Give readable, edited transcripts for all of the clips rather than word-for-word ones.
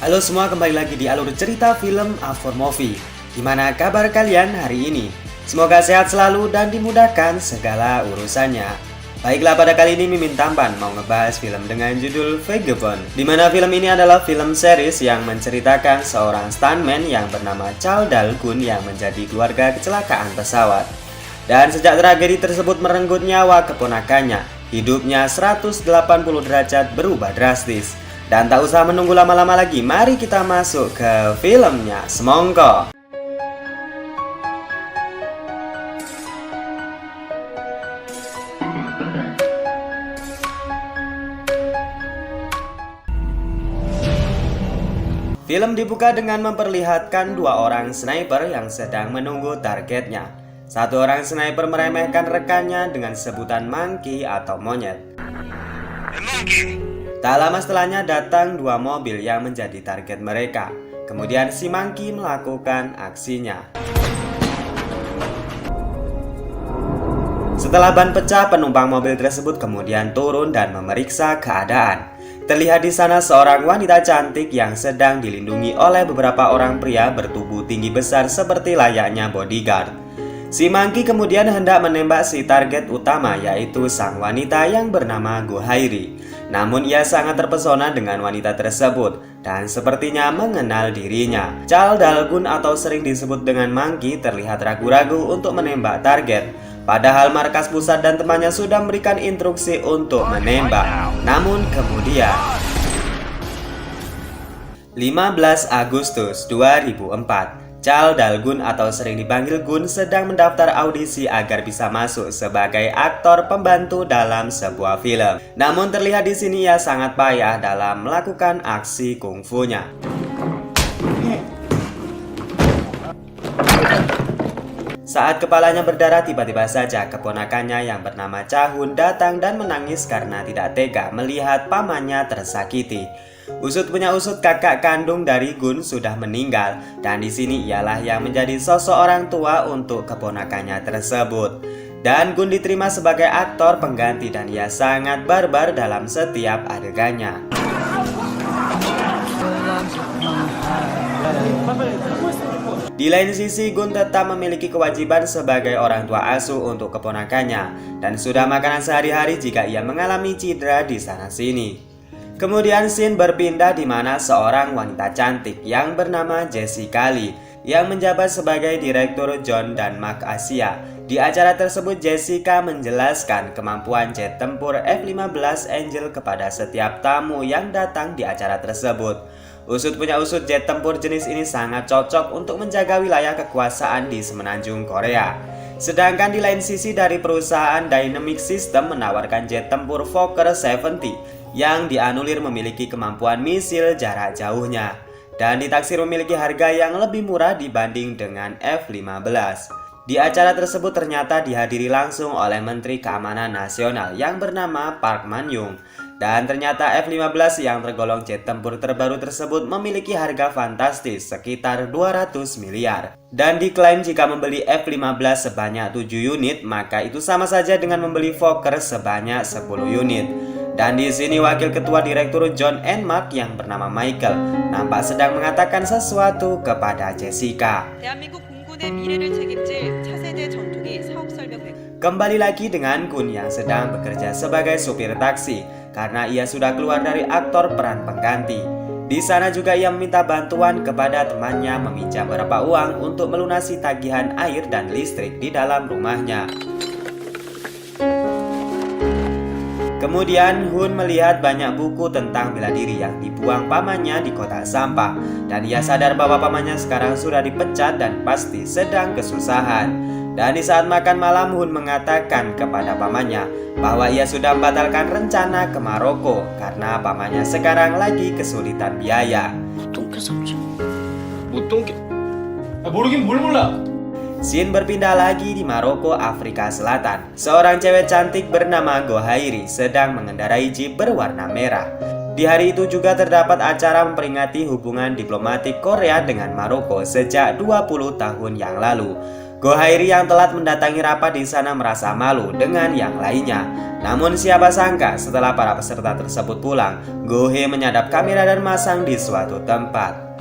Halo semua, kembali lagi di alur cerita film A4 Movie. Gimana kabar kalian hari ini? Semoga sehat selalu dan dimudahkan segala urusannya. Baiklah, pada kali ini Mimin Tampan mau ngebahas film dengan judul Vagabond, di mana film ini adalah film series yang menceritakan seorang stuntman yang bernama Charles Dalgun yang menjadi keluarga kecelakaan pesawat. Dan sejak tragedi tersebut merenggut nyawa keponakannya, hidupnya 180 derajat berubah drastis. Dan tak usah menunggu lama-lama lagi, mari kita masuk ke filmnya. Semongko. Film dibuka dengan memperlihatkan dua orang sniper yang sedang menunggu targetnya. Satu orang sniper meremehkan rekannya dengan sebutan monkey atau monyet. Tak lama setelahnya datang dua mobil yang menjadi target mereka. Kemudian si monkey melakukan aksinya. Setelah ban pecah, penumpang mobil tersebut kemudian turun dan memeriksa keadaan. Terlihat di sana seorang wanita cantik yang sedang dilindungi oleh beberapa orang pria bertubuh tinggi besar seperti layaknya bodyguard. Si monkey kemudian hendak menembak si target utama, yaitu sang wanita yang bernama Gohairi. Namun ia sangat terpesona dengan wanita tersebut dan sepertinya mengenal dirinya. Charles Dalgun atau sering disebut dengan monkey terlihat ragu-ragu untuk menembak target. Padahal markas pusat dan temannya sudah memberikan instruksi untuk menembak. Namun kemudian 15 Agustus 2004, Charles Dalgun atau sering dipanggil Gun sedang mendaftar audisi agar bisa masuk sebagai aktor pembantu dalam sebuah film. Namun terlihat di sini ia sangat payah dalam melakukan aksi kungfunya. Saat kepalanya berdarah, tiba-tiba saja keponakannya yang bernama Cahun datang dan menangis karena tidak tega melihat pamannya tersakiti. Usut punya usut, kakak kandung dari Gun sudah meninggal dan di sini ialah yang menjadi sosok orang tua untuk keponakannya tersebut. Dan Gun diterima sebagai aktor pengganti dan ia sangat barbar dalam setiap adegannya. Di lain sisi, Gun tetap memiliki kewajiban sebagai orang tua asuh untuk keponakannya dan sudah makanan sehari-hari jika ia mengalami cedera di sana-sini. Kemudian scene berpindah di mana seorang wanita cantik yang bernama Jessica Lee yang menjabat sebagai direktur John dan Mark Asia. Di acara tersebut Jessica menjelaskan kemampuan jet tempur F-15 Angel kepada setiap tamu yang datang di acara tersebut. Usut punya usut, jet tempur jenis ini sangat cocok untuk menjaga wilayah kekuasaan di semenanjung Korea. Sedangkan di lain sisi dari perusahaan Dynamic System menawarkan jet tempur Fokker 70 yang dianulir memiliki kemampuan misil jarak jauhnya dan ditaksir memiliki harga yang lebih murah dibanding dengan F-15. Di acara tersebut ternyata dihadiri langsung oleh Menteri Keamanan Nasional yang bernama Park Man-young. Dan ternyata F-15 yang tergolong jet tempur terbaru tersebut memiliki harga fantastis sekitar 200 miliar. Dan diklaim jika membeli F-15 sebanyak 7 unit, maka itu sama saja dengan membeli Fokker sebanyak 10 unit. Dan di sini wakil ketua direktur John and Mark yang bernama Michael nampak sedang mengatakan sesuatu kepada Jessica. Kembali lagi dengan Gun yang sedang bekerja sebagai supir taksi karena ia sudah keluar dari aktor peran pengganti. Di sana juga ia meminta bantuan kepada temannya meminjam beberapa uang untuk melunasi tagihan air dan listrik di dalam rumahnya. Kemudian Hun melihat banyak buku tentang bela diri yang dibuang pamannya di kotak sampah dan ia sadar bahwa pamannya sekarang sudah dipecat dan pasti sedang kesusahan. Dan di saat makan malam, Hun mengatakan kepada pamannya bahwa ia sudah membatalkan rencana ke Maroko karena pamannya sekarang lagi kesulitan biaya. Scene berpindah lagi di Maroko, Afrika Selatan. Seorang cewek cantik bernama Gohairi sedang mengendarai jeep berwarna merah. Di hari itu juga terdapat acara memperingati hubungan diplomatik Korea dengan Maroko sejak 20 tahun yang lalu. Go-hairi yang telat mendatangi rapat di sana merasa malu dengan yang lainnya. Namun siapa sangka setelah para peserta tersebut pulang, Go-hye menyadap kamera dan masang di suatu tempat.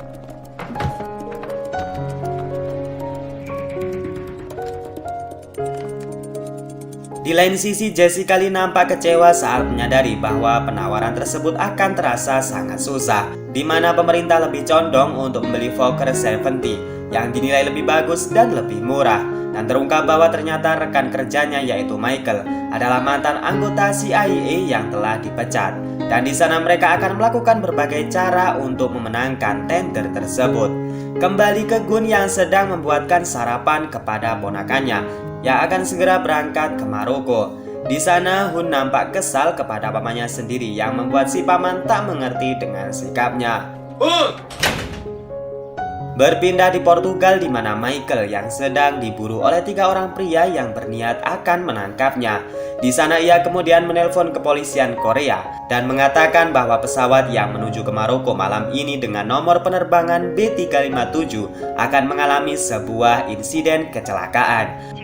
Di lain sisi, Jessica Lee nampak kecewa saat menyadari bahwa penawaran tersebut akan terasa sangat susah, di mana pemerintah lebih condong untuk membeli Fokker 70 yang dinilai lebih bagus dan lebih murah. Dan terungkap bahwa ternyata rekan kerjanya yaitu Michael adalah mantan anggota CIA yang telah dipecat. Dan di sana mereka akan melakukan berbagai cara untuk memenangkan tender tersebut. Kembali ke Gun yang sedang membuatkan sarapan kepada ponakannya yang akan segera berangkat ke Maroko. Di sana Hun nampak kesal kepada pamannya sendiri yang membuat si paman tak mengerti dengan sikapnya. Berpindah di Portugal di mana Michael yang sedang diburu oleh 3 orang pria yang berniat akan menangkapnya. Di sana ia kemudian menelpon kepolisian Korea dan mengatakan bahwa pesawat yang menuju ke Maroko malam ini dengan nomor penerbangan B357 akan mengalami sebuah insiden kecelakaan.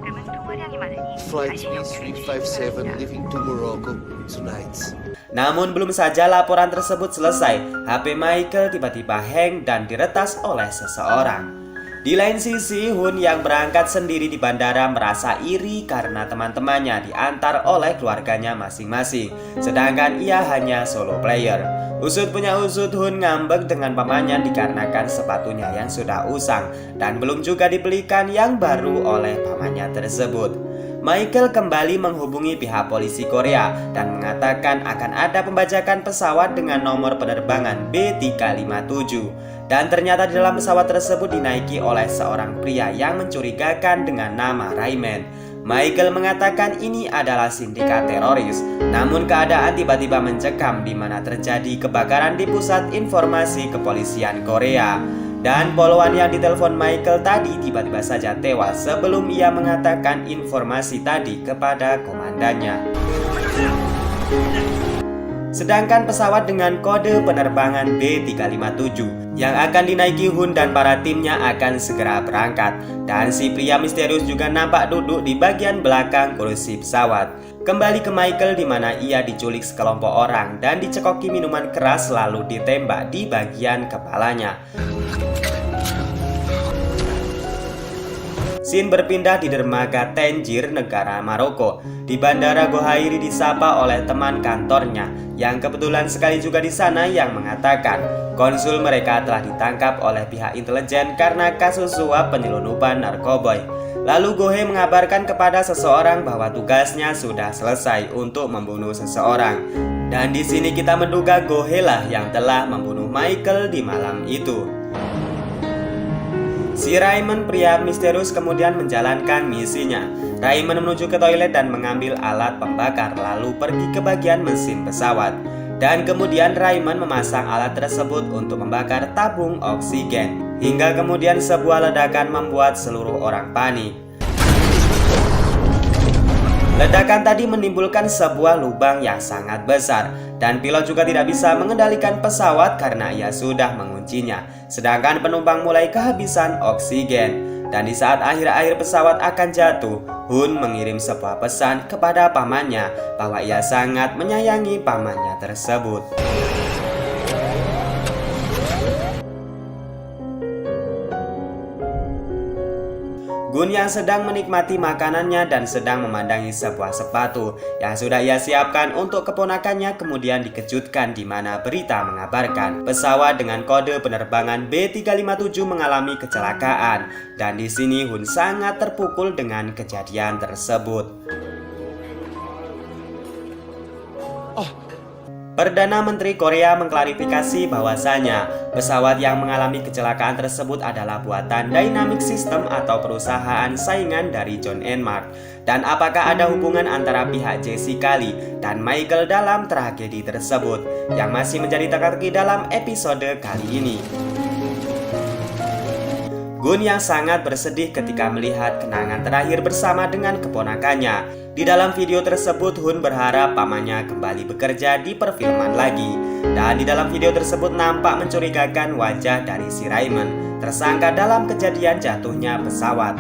Flight B357 leaving to Morocco tonight. Namun belum saja laporan tersebut selesai, HP Michael tiba-tiba hang dan diretas oleh seseorang. Di lain sisi, Hun yang berangkat sendiri di bandara merasa iri karena teman-temannya diantar oleh keluarganya masing-masing, sedangkan ia hanya solo player. Usut punya usut, Hun ngambek dengan pamannya dikarenakan sepatunya yang sudah usang dan belum juga dibelikan yang baru oleh pamannya tersebut. Michael kembali menghubungi pihak polisi Korea dan mengatakan akan ada pembajakan pesawat dengan nomor penerbangan B357. Dan ternyata di dalam pesawat tersebut dinaiki oleh seorang pria yang mencurigakan dengan nama Rayman. Michael mengatakan ini adalah sindikat teroris. Namun keadaan tiba-tiba mencekam di mana terjadi kebakaran di pusat informasi kepolisian Korea. Dan poluan yang ditelepon Michael tadi tiba-tiba saja tewas sebelum ia mengatakan informasi tadi kepada komandannya. Sedangkan pesawat dengan kode penerbangan B357 yang akan dinaiki Hun dan para timnya akan segera berangkat. Dan si pria misterius juga nampak duduk di bagian belakang kursi pesawat. Kembali ke Michael di mana ia diculik sekelompok orang dan dicekoki minuman keras lalu ditembak di bagian kepalanya. Scene berpindah di dermaga Tangier, negara Maroko. Di bandara Go-hairi disapa oleh teman kantornya yang kebetulan sekali juga di sana yang mengatakan konsul mereka telah ditangkap oleh pihak intelijen karena kasus suap penyelundupan narkoboy. Lalu Go-hae mengabarkan kepada seseorang bahwa tugasnya sudah selesai untuk membunuh seseorang. Dan di sini kita menduga Go-hae lah yang telah membunuh Michael di malam itu. Si Raymond pria misterius kemudian menjalankan misinya. Raymond menuju ke toilet dan mengambil alat pembakar lalu pergi ke bagian mesin pesawat. Dan kemudian Raymond memasang alat tersebut untuk membakar tabung oksigen. Hingga kemudian sebuah ledakan membuat seluruh orang panik. Ledakan tadi menimbulkan sebuah lubang yang sangat besar dan pilot juga tidak bisa mengendalikan pesawat karena ia sudah menguncinya. Sedangkan penumpang mulai kehabisan oksigen. Dan di saat akhir-akhir pesawat akan jatuh, Hun mengirim sebuah pesan kepada pamannya bahwa ia sangat menyayangi pamannya tersebut. Gun yang sedang menikmati makanannya dan sedang memandangi sebuah sepatu yang sudah ia siapkan untuk keponakannya kemudian dikejutkan di mana berita mengabarkan pesawat dengan kode penerbangan B357 mengalami kecelakaan dan di sini Hun sangat terpukul dengan kejadian tersebut. Perdana Menteri Korea mengklarifikasi bahwasanya pesawat yang mengalami kecelakaan tersebut adalah buatan Dynamic System atau perusahaan saingan dari John Mark. Dan apakah ada hubungan antara pihak Jessica Lee dan Michael dalam tragedi tersebut yang masih menjadi teka-teki dalam episode kali ini. Gun yang sangat bersedih ketika melihat kenangan terakhir bersama dengan keponakannya. Di dalam video tersebut, Hun berharap pamannya kembali bekerja di perfilman lagi. Dan di dalam video tersebut nampak mencurigakan wajah dari si Raymond, tersangka dalam kejadian jatuhnya pesawat.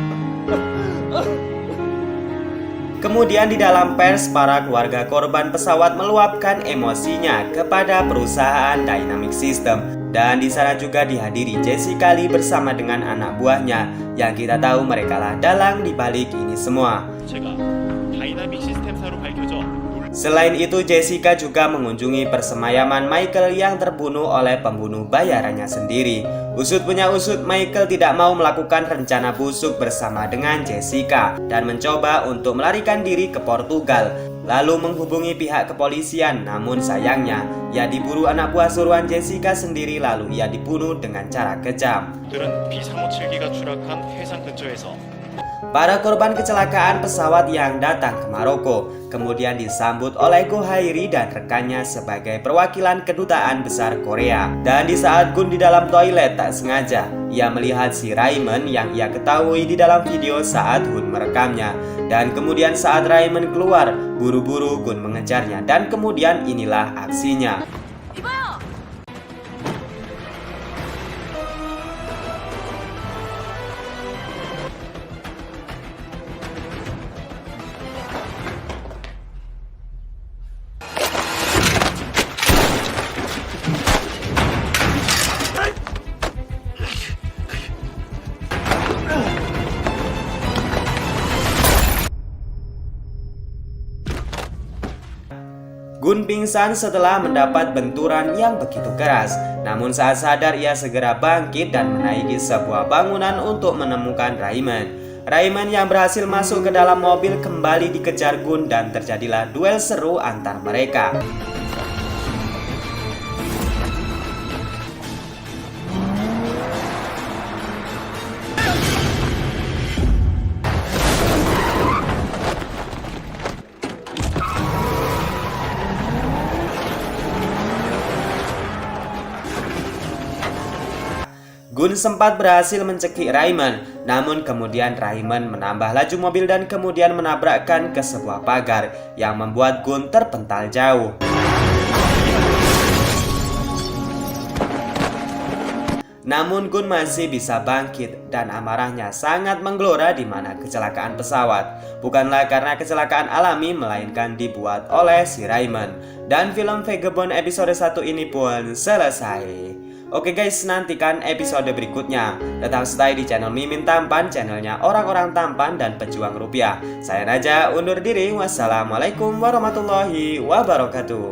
Kemudian di dalam pers, para keluarga korban pesawat meluapkan emosinya kepada perusahaan Dynamic System. Dan di sana juga dihadiri Jessica Lee bersama dengan anak buahnya, yang kita tahu merekalah dalang dibalik ini semua. Selain itu, Jessica juga mengunjungi persemayaman Michael yang terbunuh oleh pembunuh bayarannya sendiri. Usut punya usut, Michael tidak mau melakukan rencana busuk bersama dengan Jessica dan mencoba untuk melarikan diri ke Portugal, lalu menghubungi pihak kepolisian. Namun sayangnya, ia diburu anak buah suruhan Jessica sendiri, lalu ia dibunuh dengan cara kejam. Para korban kecelakaan pesawat yang datang ke Maroko kemudian disambut oleh Go Hairi dan rekannya sebagai perwakilan kedutaan besar Korea. Dan di saat Gun di dalam toilet, tak sengaja ia melihat si Raymond yang ia ketahui di dalam video saat Hun merekamnya. Dan kemudian saat Raymond keluar, buru-buru Gun mengejarnya dan kemudian inilah aksinya. Gun pingsan setelah mendapat benturan yang begitu keras. Namun saat sadar ia segera bangkit dan menaiki sebuah bangunan untuk menemukan Raymond. Raymond yang berhasil masuk ke dalam mobil kembali dikejar Gun dan terjadilah duel seru antar mereka. Gun sempat berhasil mencekik Raymond, namun kemudian Raymond menambah laju mobil dan kemudian menabrakkan ke sebuah pagar yang membuat Gun terpental jauh. Namun Gun masih bisa bangkit dan amarahnya sangat menggelora di mana kecelakaan pesawat bukanlah karena kecelakaan alami melainkan dibuat oleh si Raymond. Dan film Vagabond episode 1 ini pun selesai. Oke guys, nantikan episode berikutnya. Tetap stay di channel Mimin Tampan, channelnya orang-orang tampan dan pejuang rupiah. Saya Naja undur diri. Wassalamualaikum warahmatullahi wabarakatuh.